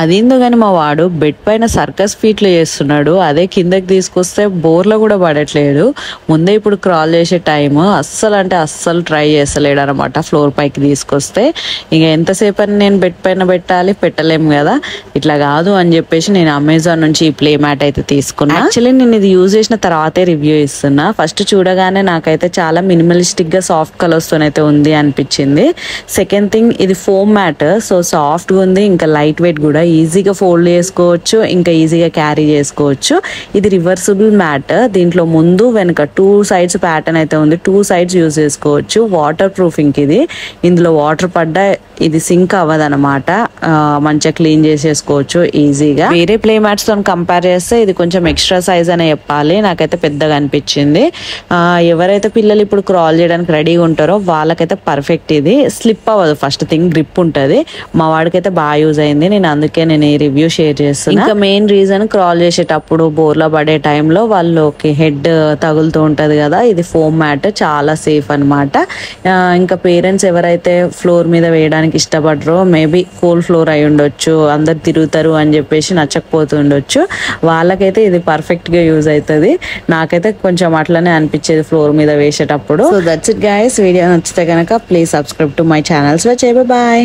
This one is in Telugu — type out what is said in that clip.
అదేందో కానీ మా వాడు బెడ్ పైన సర్కస్ ఫీట్లు చేస్తున్నాడు. అదే కిందకి తీసుకొస్తే బోర్లో కూడా పడట్లేదు. ముందే ఇప్పుడు క్రాల్ చేసే టైం అస్సలు అంటే అస్సలు ట్రై చేస్తలేడు అనమాట. ఫ్లోర్ పైకి తీసుకొస్తే ఇంకా ఎంతసేపు అని నేను బెడ్ పైన పెట్టాలి, పెట్టలేము కదా. ఇట్లా కాదు అని చెప్పేసి నేను అమెజాన్ నుంచి ఈ ప్లే మ్యాట్ అయితే తీసుకున్నా. యాక్చువల్లీ నేను ఇది యూజ్ చేసిన తర్వాతే రివ్యూ ఇస్తున్నా. ఫస్ట్ చూడగానే నాకైతే చాలా మినిమలిస్టిక్ గా సాఫ్ట్ కలర్స్ తోనైతే ఉంది అనిపించింది. సెకండ్ థింగ్, ఇది ఫోమ్ మ్యాట్, సో సాఫ్ట్ గా ఉంది, ఇంకా లైట్ వెయిట్ కూడా, ఈజీగా ఫోల్డ్ చేసుకోవచ్చు, ఇంకా ఈజీగా క్యారీ చేసుకోవచ్చు. ఇది రివర్సిబుల్ మ్యాట్. దీంట్లో ముందు వెనుక 2 సైడ్స్ ప్యాటర్న్ అయితే ఉంది. 2 సైడ్స్ యూజ్ చేసుకోవచ్చు. వాటర్ ప్రూఫింగ్ ఇది. ఇందులో వాటర్ పడ్డా ఇది సింక్ అవ్వదనమాట. మంచిగా క్లీన్ చేసేసుకోవచ్చు ఈజీగా. వేరే ప్లే మ్యాట్స్ తో కంపేర్ చేస్తే ఇది కొంచెం ఎక్స్ట్రా సైజ్ అనే చెప్పాలి. నాకైతే పెద్దగా అనిపించింది. ఎవరైతే పిల్లలు ఇప్పుడు క్రాల్ చేయడానికి రెడీగా ఉంటారో వాళ్ళకైతే పర్ఫెక్ట్. ఇది స్లిప్ అవ్వదు. ఫస్ట్ థింగ్ గ్రిప్ ఉంటుంది. మా వాడికైతే బాగా యూజ్ అయింది. అందుకే నేను ఈ రివ్యూ షేర్ చేస్తాను. ఇంకా మెయిన్ రీజన్, క్రాల్ చేసేటప్పుడు బోర్లో పడే టైంలో వాళ్ళకి హెడ్ తగులుతూ ఉంటది కదా, ఇది ఫోమ్ మ్యాట్ చాలా సేఫ్ అనమాట. ఇంకా పేరెంట్స్ ఎవరైతే ఫ్లోర్ మీద వేయడానికి ఇష్టపడరో, మేబీ కూల్ ఫ్లోర్ అయి ఉండొచ్చు, అందరు తిరుగుతారు అని చెప్పేసి నచ్చకపోతూ ఉండొచ్చు, వాళ్ళకైతే ఇది పర్ఫెక్ట్ గా యూజ్ అవుతుంది. నాకైతే కొంచెం అట్లనే అనిపించేది ఫ్లోర్ మీద వేసేటప్పుడు. So that's it guys. Video నచ్చితే కనుక please subscribe to my channels. Bye.